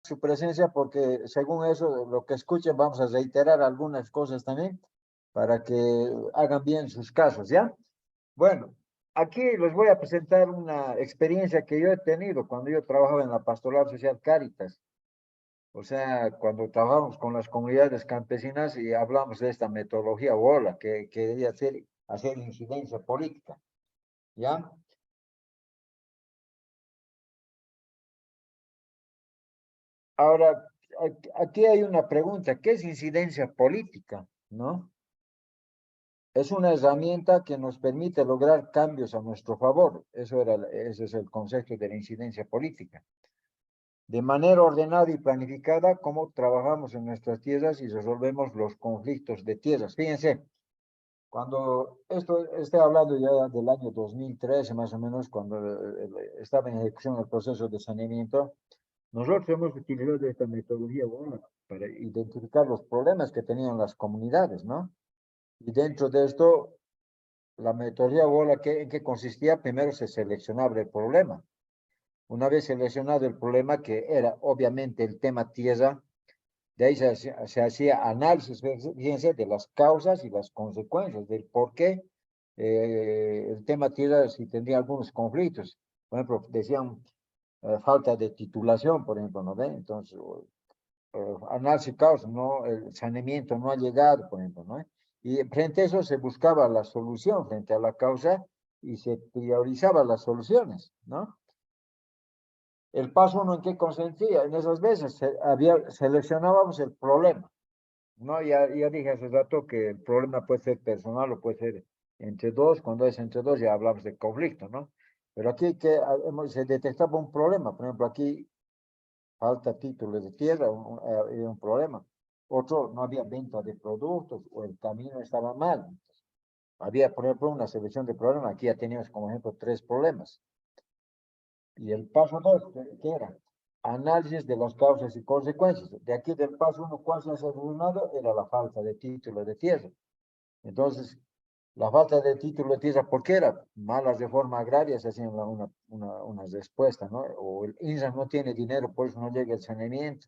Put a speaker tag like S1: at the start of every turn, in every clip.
S1: su presencia porque según eso, lo que escuchen, vamos a reiterar algunas cosas también para que hagan bien sus casos, ¿ya? Bueno, aquí les voy a presentar una experiencia que yo he tenido cuando yo trabajaba en la Pastoral Social Cáritas. O sea, cuando trabajamos con las comunidades campesinas y hablamos de esta metodología WOLA, que quería hacer incidencia política, ¿ya? Ahora, aquí hay una pregunta, ¿qué es incidencia política? ¿No? Es una herramienta que nos permite lograr cambios a nuestro favor. Ese es el concepto de la incidencia política. De manera ordenada y planificada, cómo trabajamos en nuestras tierras y resolvemos los conflictos de tierras. Fíjense, cuando esto estoy hablando ya del año 2013, más o menos, cuando estaba en ejecución el proceso de saneamiento, nosotros hemos utilizado esta metodología bueno, para identificar los problemas que tenían las comunidades, ¿no? Y dentro de esto, la metodología bola, ¿en qué consistía? Primero se seleccionaba el problema. Una vez seleccionado el problema, que era obviamente el tema tierra, de ahí se hacía análisis, fíjense, de las causas y las consecuencias, del por qué el tema tierra si tendría algunos conflictos. Por ejemplo, decían falta de titulación, por ejemplo, ¿no ve? Entonces, análisis causa, ¿no? El saneamiento no ha llegado, por ejemplo, ¿no? Y frente a eso se buscaba la solución frente a la causa y se priorizaba las soluciones, ¿no? El paso uno en qué consistía, en esas veces seleccionábamos el problema, ¿no? Ya dije hace rato que el problema puede ser personal o puede ser entre dos, cuando es entre dos ya hablamos de conflicto, ¿no? Pero aquí se detectaba un problema, por ejemplo, aquí falta títulos de tierra, un problema. Otro, no había venta de productos o el camino estaba mal. Había, por ejemplo, una selección de problemas. Aquí ya teníamos, como ejemplo, 3 problemas. Y el paso 2, ¿qué era? Análisis de las causas y consecuencias. De aquí del paso 1, ¿cuál se ha solucionado? Era la falta de título de tierra. Entonces, la falta de título de tierra, ¿por qué era? Mala reforma agraria, se hacía una respuesta, ¿no? O el INSA no tiene dinero, por eso no llega el saneamiento.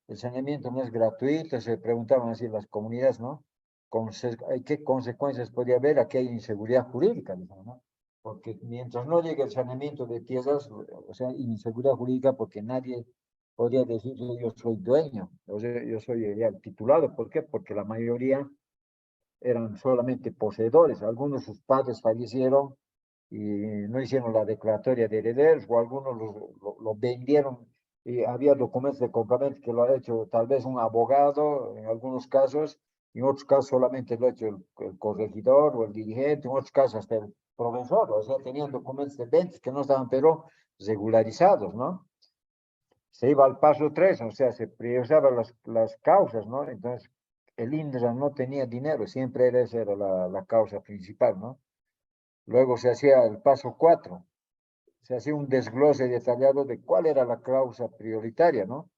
S1: El saneamiento no es gratuito, se preguntaban así las comunidades, ¿no? ¿Qué consecuencias podría haber? Aquí hay inseguridad jurídica, ¿no? Porque mientras no llegue el saneamiento de tierras, o sea, inseguridad jurídica, porque nadie podría decir que yo soy dueño, o sea, yo soy ya el titulado. ¿Por qué? Porque la mayoría eran solamente poseedores. Algunos sus padres fallecieron y no hicieron la declaratoria de herederos, o algunos lo vendieron y había documentos de compraventa que lo ha hecho tal vez un abogado en algunos casos, y en otros casos solamente lo ha hecho el corregidor o el dirigente, en otros casos hasta el profesor, o sea, tenían documentos de ventas que no estaban pero regularizados, ¿no? Se iba al paso 3, o sea, se priorizaban las causas, ¿no? Entonces, el INDRA no tenía dinero, siempre esa era la causa principal, ¿no? Luego se hacía el paso 4, se hacía un desglose detallado de cuál era la causa prioritaria, ¿no?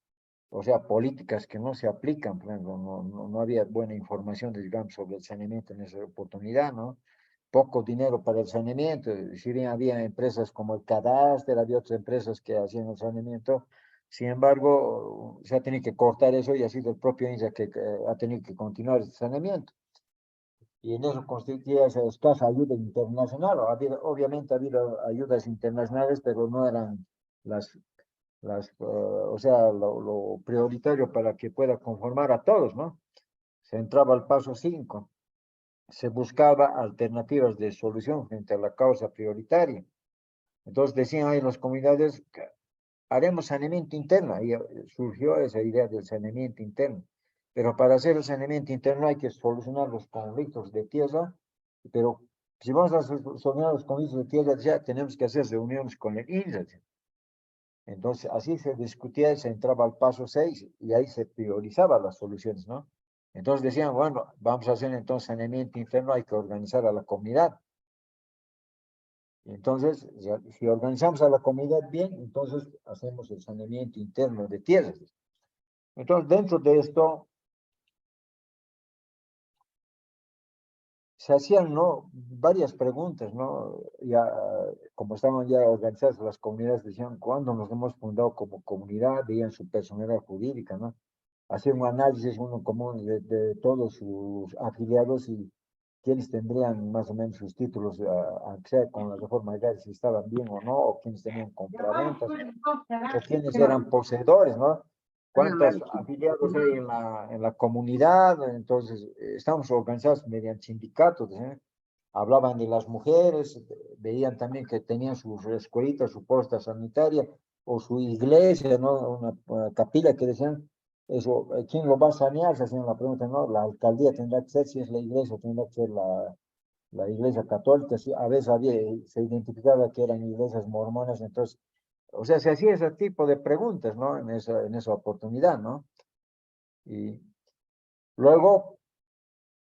S1: O sea, políticas que no se aplican, por ejemplo, no había buena información, digamos, sobre el saneamiento en esa oportunidad, ¿no? Poco dinero para el saneamiento, si bien había empresas como el Cadastre, había otras empresas que hacían el saneamiento, sin embargo, se ha tenido que cortar eso y ha sido el propio INSA que ha tenido que continuar el saneamiento. Y en eso constituía esa escasa ayuda internacional. Obviamente ha habido ayudas internacionales, pero no eran o sea, lo prioritario para que pueda conformar a todos, ¿no? Se entraba al paso 5, se buscaba alternativas de solución frente a la causa prioritaria. Entonces decían ahí las comunidades, haremos saneamiento interno, y surgió esa idea del saneamiento interno. Pero para hacer el saneamiento interno hay que solucionar los conflictos de tierra, pero si vamos a solucionar los conflictos de tierra, ya tenemos que hacer reuniones con el INSA. Entonces, así se discutía, se entraba al paso 6 y ahí se priorizaban las soluciones, ¿no? Entonces decían, bueno, vamos a hacer entonces saneamiento interno, hay que organizar a la comunidad. Entonces, si organizamos a la comunidad bien, entonces hacemos el saneamiento interno de tierras. Entonces, dentro de esto, se hacían, ¿no? Varias preguntas, ¿no? Ya, como estaban ya organizadas las comunidades, decían, ¿cuándo nos hemos fundado como comunidad? Veían su personalidad jurídica, ¿no? Hacían un análisis uno común de todos sus afiliados y quiénes tendrían más o menos sus títulos, aunque sea con la reforma agraria, si estaban bien o no, o quiénes tenían compraventas, o quiénes eran poseedores, ¿no? ¿Cuántos afiliados hay en la comunidad? Entonces, estamos organizados mediante sindicatos, ¿eh? Hablaban de las mujeres, veían también que tenían sus escuelitas, su posta sanitaria, o su iglesia, ¿no? Una capilla que decían, eso, ¿quién lo va a sanear? Se hacían la pregunta, ¿no? La alcaldía tendrá que ser, si es la iglesia, tendrá que ser la iglesia católica, sí, a veces se identificaba que eran iglesias mormonas, entonces, o sea, se hacía ese tipo de preguntas, ¿no? En esa oportunidad, ¿no? Y luego,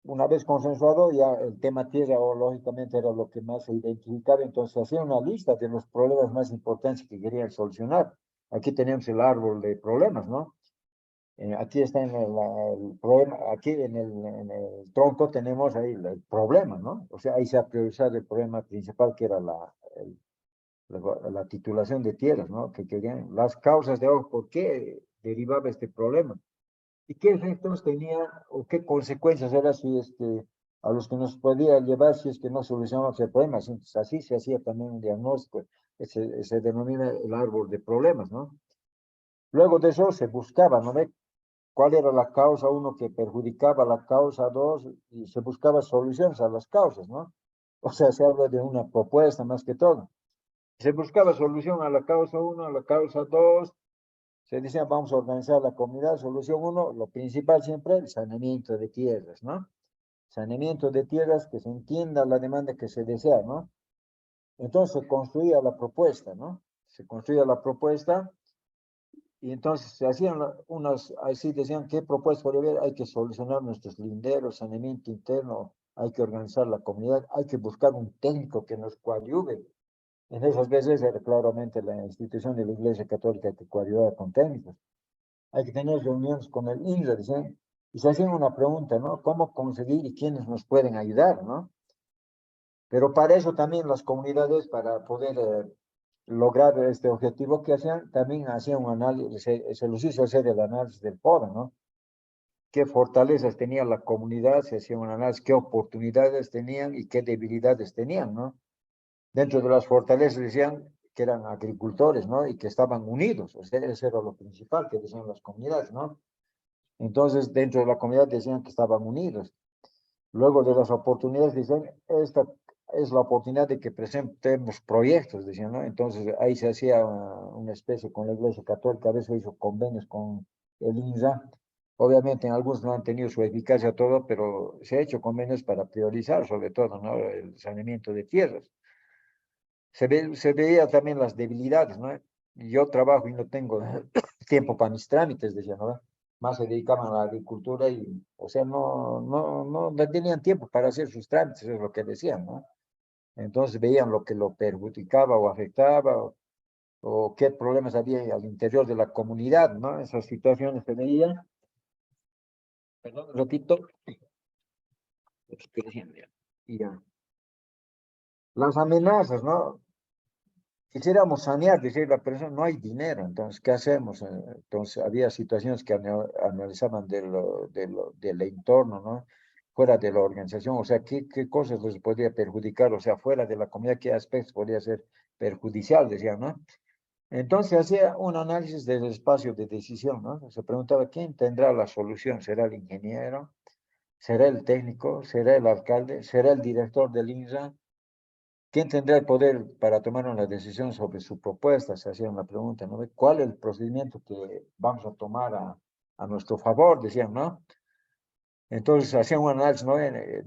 S1: una vez consensuado, ya el tema tierra, o, lógicamente, era lo que más se identificaba, entonces hacía una lista de los problemas más importantes que querían solucionar. Aquí tenemos el árbol de problemas, ¿no? Aquí está el problema, aquí en el tronco tenemos ahí el problema, ¿no? O sea, ahí se ha priorizado el problema principal, que era la titulación de tierras, ¿no? Que querían las causas de, oh, ¿por qué derivaba este problema? ¿Y qué efectos tenía o qué consecuencias era si a los que nos podía llevar si es que no solucionamos el problema? Entonces, así se hacía también un diagnóstico, se denomina el árbol de problemas, ¿no? Luego de eso se buscaba, ¿no? ¿Cuál era la causa uno que perjudicaba a la causa dos? Y se buscaba soluciones a las causas, ¿no? O sea, se habla de una propuesta más que todo. Se buscaba solución a la causa uno, a la causa dos. Se decía, vamos a organizar la comunidad. Solución uno, lo principal siempre, el saneamiento de tierras, ¿no? Saneamiento de tierras, que se entienda la demanda que se desea, ¿no? Entonces se construía la propuesta, ¿no? Se construía la propuesta y entonces se hacían unas, así decían, ¿qué propuesta podría haber? Hay que solucionar nuestros linderos, saneamiento interno, hay que organizar la comunidad, hay que buscar un técnico que nos coadyuve. En esas veces era claramente la institución de la Iglesia Católica que coadyuvaba con técnicos. Hay que tener reuniones con el INRA, dicen, y se hacían una pregunta, ¿no? ¿Cómo conseguir y quiénes nos pueden ayudar, ¿no? Pero para eso también las comunidades, para poder lograr este objetivo que hacían, también hacían un análisis, se los hizo hacer el análisis del PODA, ¿no? ¿Qué fortalezas tenía la comunidad? Se hacía un análisis, qué oportunidades tenían y qué debilidades tenían, ¿no? Dentro de las fortalezas decían que eran agricultores, ¿no? Y que estaban unidos, o sea, eso era lo principal que decían las comunidades, ¿no? Entonces, dentro de la comunidad decían que estaban unidos. Luego de las oportunidades, dicen, esta es la oportunidad de que presentemos proyectos, decían, ¿no? Entonces, ahí se hacía una especie con la Iglesia Católica, a veces hizo convenios con el INSA. Obviamente, en algunos no han tenido su eficacia todo, pero se ha hecho convenios para priorizar, sobre todo, ¿no? El saneamiento de tierras. Se veía también las debilidades, ¿no? Yo trabajo y no tengo tiempo para mis trámites, decía, ¿no? Más se dedicaban a la agricultura y, o sea, no tenían tiempo para hacer sus trámites, es lo que decían, ¿no? Entonces veían lo que lo perjudicaba o afectaba, o qué problemas había al interior de la comunidad, ¿no? Esas situaciones se veían. Perdón, un ratito. ¿Qué decían? Y ya. Las amenazas, ¿no? Quisiéramos sanear, decir la persona, no hay dinero, entonces, ¿qué hacemos? Entonces, había situaciones que analizaban del entorno, ¿no? Fuera de la organización, o sea, ¿qué cosas les podría perjudicar? O sea, fuera de la comunidad, ¿qué aspectos podría ser perjudicial? Decían, ¿no? Entonces, hacía un análisis del espacio de decisión, ¿no? Se preguntaba, ¿quién tendrá la solución? ¿Será el ingeniero? ¿Será el técnico? ¿Será el alcalde? ¿Será el director del INRA? ¿Quién tendrá el poder para tomar una decisión sobre su propuesta? Se hacían la pregunta, ¿no? ¿Cuál es el procedimiento que vamos a tomar a nuestro favor? Decían, ¿no? Entonces hacían un análisis, ¿no?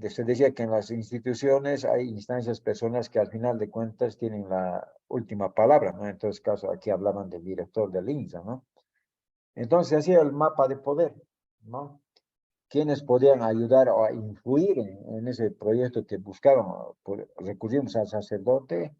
S1: Se decía que en las instituciones hay instancias personas que al final de cuentas tienen la última palabra, ¿no? Entonces, caso aquí hablaban del director del INSA, ¿no? Entonces hacía el mapa de poder, ¿no? ¿Quiénes podían ayudar o influir en ese proyecto que buscaban? Recurrimos al sacerdote,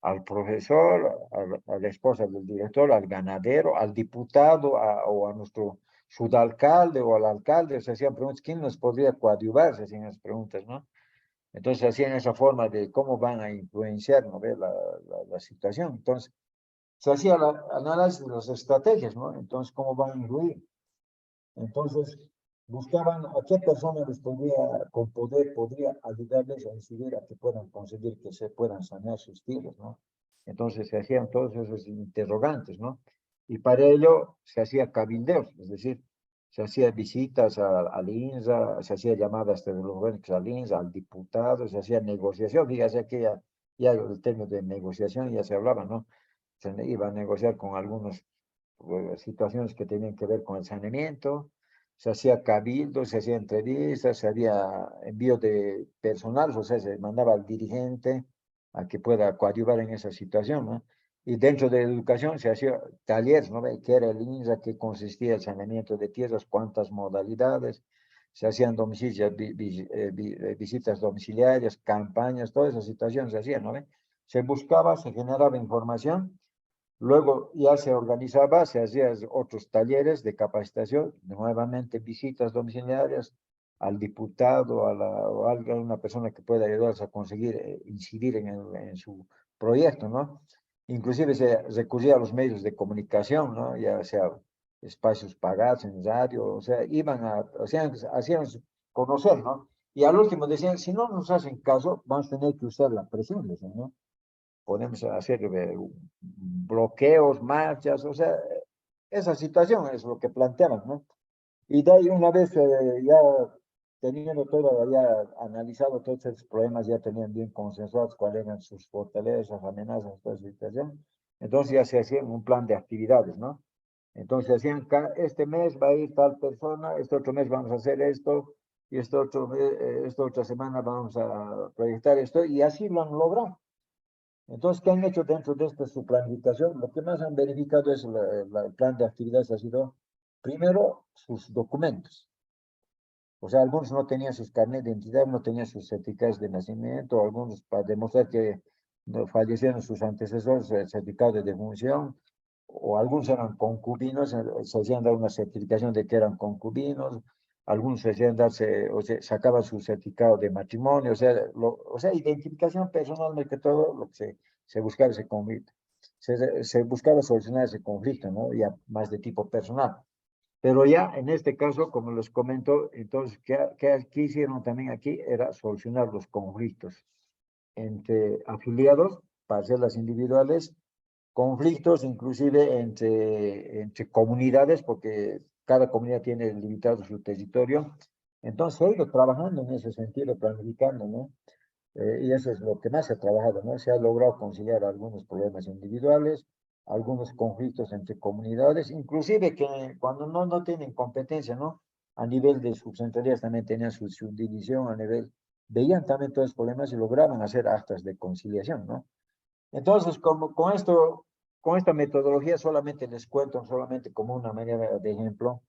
S1: al profesor, a la esposa del director, al ganadero, al diputado o a nuestro sudalcalde o al alcalde. Se hacían preguntas, ¿quién nos podría coadyuvar? Se hacían esas preguntas, ¿no? Entonces hacían esa forma de cómo van a influenciar, ¿no ve? La situación. Entonces, se hacía el análisis de las estrategias, ¿no? Entonces, cómo van a influir. Entonces, buscaban a qué persona les podría, con poder, podría ayudarles a incidir a que puedan conseguir que se puedan sanear sus tierras, ¿no? Entonces, se hacían todos esos interrogantes, ¿no? Y para ello se hacía cabildeos, es decir, se hacía visitas al INSA, se hacía llamadas telefónicas al INSA, al diputado, se hacía negociación, fíjate que ya el término de negociación ya se hablaba, ¿no? Se iba a negociar con algunos situaciones que tenían que ver con el saneamiento, se hacía cabildo, se hacía entrevistas, se había envío de personal, o sea, se mandaba al dirigente a que pueda coadyuvar en esa situación, ¿no? Y dentro de la educación se hacía talleres, ¿no? ¿Qué era el INSA? ¿Qué consistía el saneamiento de tierras? ¿Cuántas modalidades? Se hacían visitas domiciliarias, campañas, todas esas situaciones se hacían, ¿no? Se buscaba, se generaba información. Luego ya se organizaba, se hacían otros talleres de capacitación, nuevamente visitas domiciliarias al diputado, o a alguna persona que pueda ayudarse a conseguir incidir en su proyecto, ¿no? Inclusive se recurría a los medios de comunicación, ¿no? Ya sea espacios pagados en radio, o sea, hacían conocer, ¿no? Y al último decían, si no nos hacen caso, vamos a tener que usar la presión, ¿no? Podemos hacer bloqueos, marchas, o sea, esa situación es lo que planteaban, ¿no? Y de ahí una vez ya teniendo todo, ya analizado todos esos problemas, ya tenían bien consensuados cuáles eran sus fortalezas, amenazas, toda esa situación, entonces ya se hacía un plan de actividades, ¿no? Entonces hacían, este mes va a ir tal persona, este otro mes vamos a hacer esto, y esta otra semana vamos a proyectar esto, y así lo han logrado. Entonces, ¿qué han hecho dentro de esta su planificación? Lo que más han verificado es el plan de actividades ha sido, primero, sus documentos. O sea, algunos no tenían sus carnet de identidad, no tenían sus certificados de nacimiento, algunos para demostrar que no fallecieron sus antecesores, el certificado de defunción, o algunos eran concubinos, se hacían dar una certificación de que eran concubinos, algunos se hacían darse, o sea, sacaban su certificado de matrimonio, o sea, identificación personal, más que todo, lo que se buscaba ese conflicto. Se buscaba solucionar ese conflicto, ¿no? Ya más de tipo personal. Pero ya en este caso, como les comento, entonces, ¿qué hicieron también aquí? Era solucionar los conflictos entre afiliados, parcelas individuales, conflictos inclusive entre comunidades, porque cada comunidad tiene limitado su territorio. Entonces, he ido trabajando en ese sentido, planificando, ¿no? Y eso es lo que más se ha trabajado, ¿no? Se ha logrado conciliar algunos problemas individuales, algunos conflictos entre comunidades, inclusive que cuando no tienen competencia, ¿no? A nivel de subcentralías también tenían su subdivisión, a nivel, veían también todos los problemas y lograban hacer actas de conciliación, ¿no? Entonces, como con esta metodología solamente les cuento, solamente como una manera de ejemplo,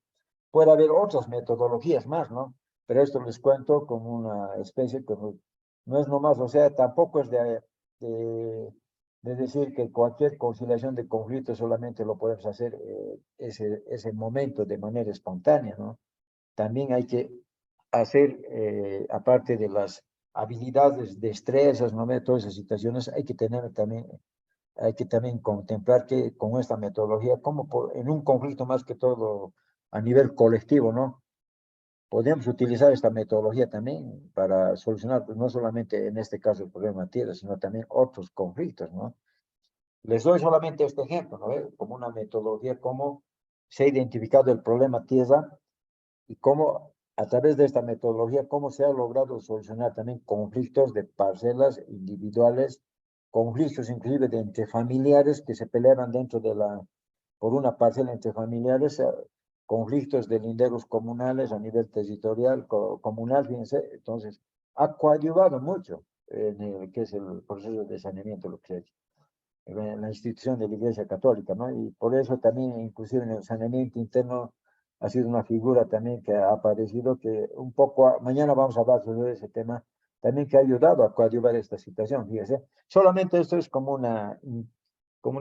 S1: puede haber otras metodologías más, ¿no? Pero esto les cuento como una especie que no es nomás, o sea, tampoco es de decir que cualquier conciliación de conflictos solamente lo podemos hacer ese momento de manera espontánea, ¿no? También hay que hacer, aparte de las habilidades, destrezas, ¿no? Todas esas situaciones, hay que también contemplar que con esta metodología, como en un conflicto más que todo a nivel colectivo, ¿no? Podemos utilizar esta metodología también para solucionar, pues, no solamente en este caso el problema tierra, sino también otros conflictos, ¿no? Les doy solamente este ejemplo, ¿no? Como una metodología, cómo se ha identificado el problema tierra y cómo a través de esta metodología, cómo se ha logrado solucionar también conflictos de parcelas individuales, conflictos inclusive entre familiares que se peleaban por una parcela entre familiares, conflictos de linderos comunales a nivel territorial, comunal, fíjense, entonces ha coadyuvado mucho en el que es el proceso de saneamiento, lo que se ha hecho en la institución de la Iglesia Católica, ¿no? Y por eso también, inclusive en el saneamiento interno, ha sido una figura también que ha aparecido, que un poco, mañana vamos a hablar sobre ese tema, también que ha ayudado a coadyuvar esta situación, fíjese. Solamente esto es como una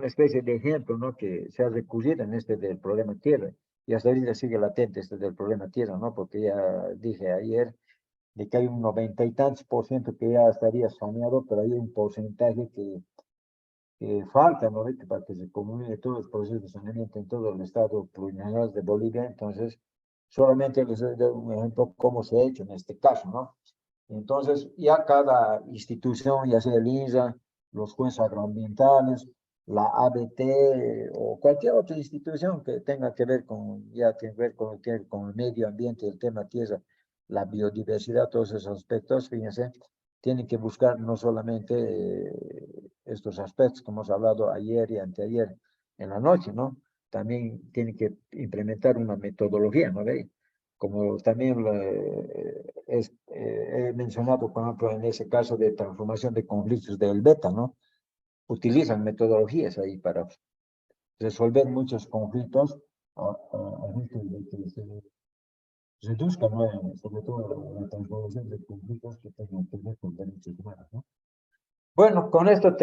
S1: especie de ejemplo, ¿no? Que se ha recurrido en este del problema tierra, y hasta ahorita sigue latente este del problema tierra, ¿no? Porque ya dije ayer, de que hay un 90 y tantos por ciento que ya estaría saneado, pero hay un porcentaje que falta, ¿no? Para que se culmine todo el proceso de saneamiento en todo el estado plurinacional de Bolivia. Entonces, solamente les doy un ejemplo cómo se ha hecho en este caso, ¿no? Entonces, ya cada institución, ya sea el INSA, los jueces agroambientales, la ABT o cualquier otra institución que tenga que ver con, ya que ver con el medio ambiente, el tema tierra, la biodiversidad, todos esos aspectos, fíjense, tienen que buscar no solamente estos aspectos que hemos hablado ayer y anteayer en la noche, ¿no? También tienen que implementar una metodología, ¿no ve? Como también he mencionado, por ejemplo, en ese caso de transformación de conflictos del beta, ¿no? Utilizan metodologías ahí para resolver muchos conflictos a efectos de que se reduzca, ¿no? Sobre todo la transformación de conflictos que tengan que ver con derechos humanos, ¿no? Bueno, con esto